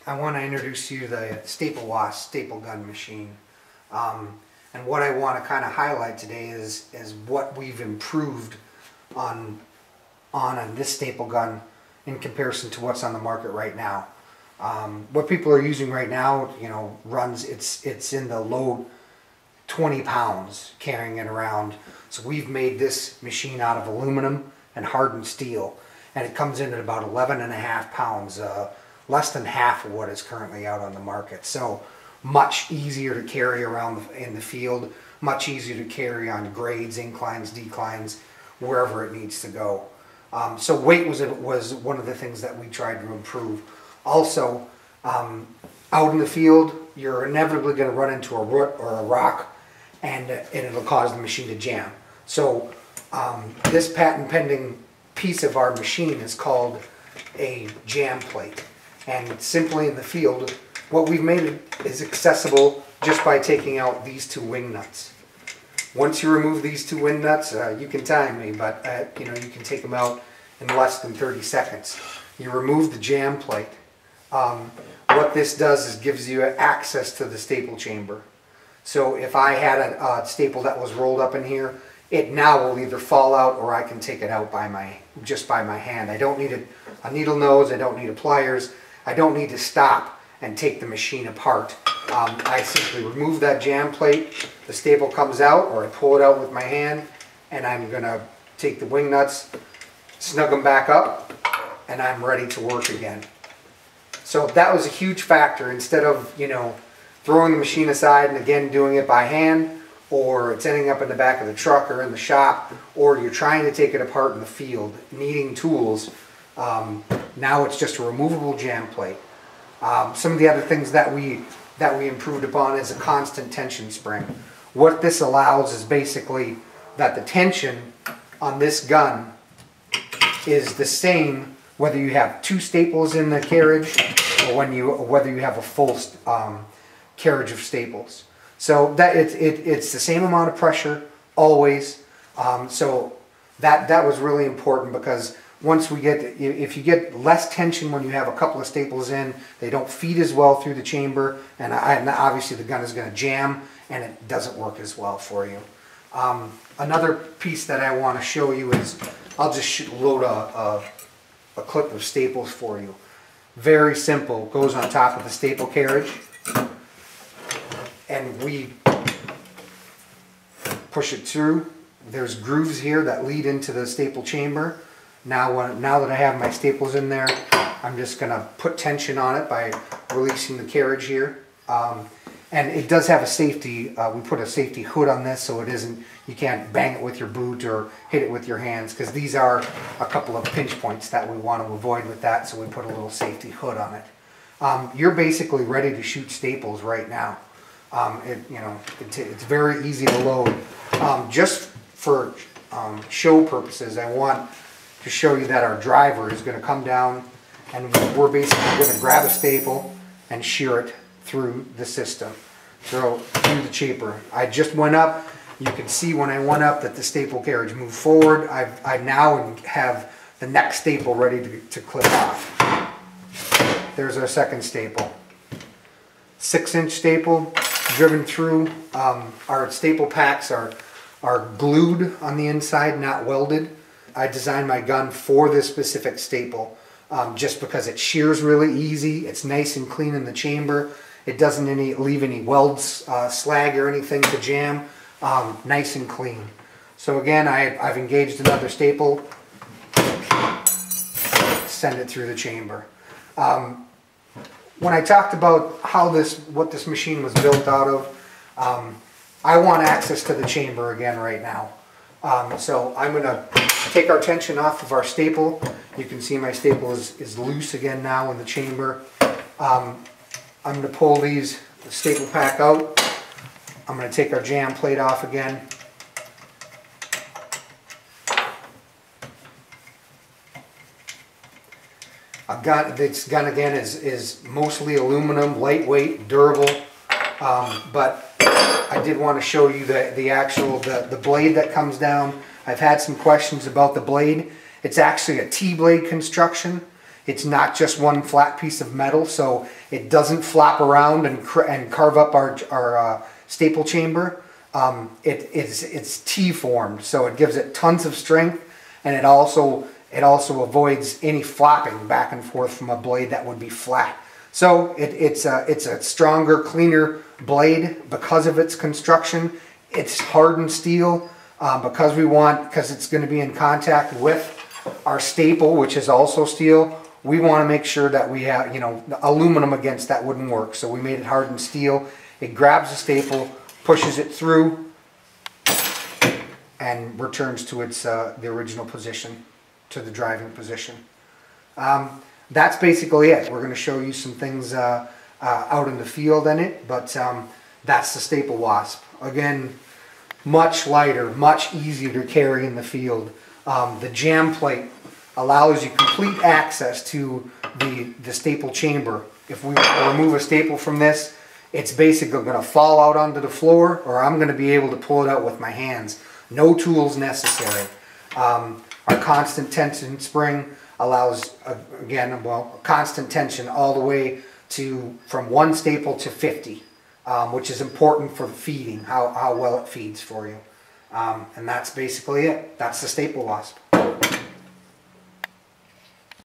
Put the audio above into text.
I want to introduce you to the Staple Wasp staple gun machine. And what I want to kind of highlight today is what we've improved on this staple gun in comparison to what's on the market right now. What people are using right now, runs, it's in the low 20 pounds carrying it around. So we've made this machine out of aluminum and hardened steel, and it comes in at about 11.5 pounds, less than half of what is currently out on the market. So much easier to carry around in the field, much easier to carry on grades, inclines, declines, wherever it needs to go. So weight was one of the things that we tried to improve. Also, out in the field, you're inevitably going to run into a root or a rock, and it'll cause the machine to jam. So this patent pending piece of our machine is called a jam plate. And simply in the field, what we've made is accessible just by taking out these two wing nuts. Once you remove these two wing nuts, you can time me, but you can take them out in less than 30 seconds. You remove the jam plate. What this does is gives you access to the staple chamber. So if I had a staple that was rolled up in here, it now will either fall out or I can take it out just by my hand. I don't need a needle nose, I don't need a pliers, I don't need to stop and take the machine apart. I simply remove that jam plate, the staple comes out, or I pull it out with my hand, and I'm going to take the wing nuts, snug them back up, and I'm ready to work again. So that was a huge factor. Instead of throwing the machine aside and again doing it by hand, or it's ending up in the back of the truck or in the shop, or you're trying to take it apart in the field, needing tools, now it's just a removable jam plate. Some of the other things that we improved upon is a constant tension spring. What this allows is basically that the tension on this gun is the same whether you have two staples in the carriage or whether you have a full carriage of staples. So that it's the same amount of pressure always. So that was really important, because if you get less tension when you have a couple of staples in, they don't feed as well through the chamber, and obviously the gun is going to jam and it doesn't work as well for you. Another piece that I want to show you is, I'll just load a clip of staples for you. Very simple, goes on top of the staple carriage, and we push it through. There's grooves here that lead into the staple chamber. Now that I have my staples in there, I'm just going to put tension on it by releasing the carriage here. And it does have a safety, we put a safety hood on this, so you can't bang it with your boot or hit it with your hands, because these are a couple of pinch points that we want to avoid with that, so we put a little safety hood on it. You're basically ready to shoot staples right now. It's very easy to load. Just for show purposes, I want to show you that our driver is going to come down, and we're basically going to grab a staple and shear it through the system, through the chamber. I just went up. You can see when I went up that the staple carriage moved forward. I now have the next staple ready to clip off. There's our second staple. 6-inch staple driven through. Our staple packs are glued on the inside, not welded. I designed my gun for this specific staple, just because it shears really easy. It's nice and clean in the chamber. It doesn't leave any welds, slag or anything to jam. Nice and clean. So again, I've engaged another staple. Send it through the chamber. When I talked about what this machine was built out of, I want access to the chamber again right now. So I'm going to take our tension off of our staple. You can see my staple is loose again now in the chamber. I'm going to pull the staple pack out. I'm going to take our jam plate off again. This gun again is mostly aluminum, lightweight, durable, but I did want to show you the blade that comes down. I've had some questions about the blade. It's actually a T-blade construction. It's not just one flat piece of metal, so it doesn't flop around and carve up our staple chamber. It's T-formed, so it gives it tons of strength, and it also avoids any flopping back and forth from a blade that would be flat. So it's a stronger, cleaner blade because of its construction. It's hardened steel because it's going to be in contact with our staple, which is also steel. We want to make sure that we have, aluminum against that wouldn't work. So we made it hardened steel. It grabs the staple, pushes it through, and returns to its the original position, to the driving position. That's basically it. We're going to show you some things out in the field in it, but that's the Staple Wasp. Again, much lighter, much easier to carry in the field. The jam plate allows you complete access to the staple chamber. If we remove a staple from this, it's basically going to fall out onto the floor, or I'm going to be able to pull it out with my hands. No tools necessary. Our constant tension spring allows, again, constant tension all the way from 1 staple to 50, which is important for feeding, how well it feeds for you. And that's basically it. That's the Staple Wasp.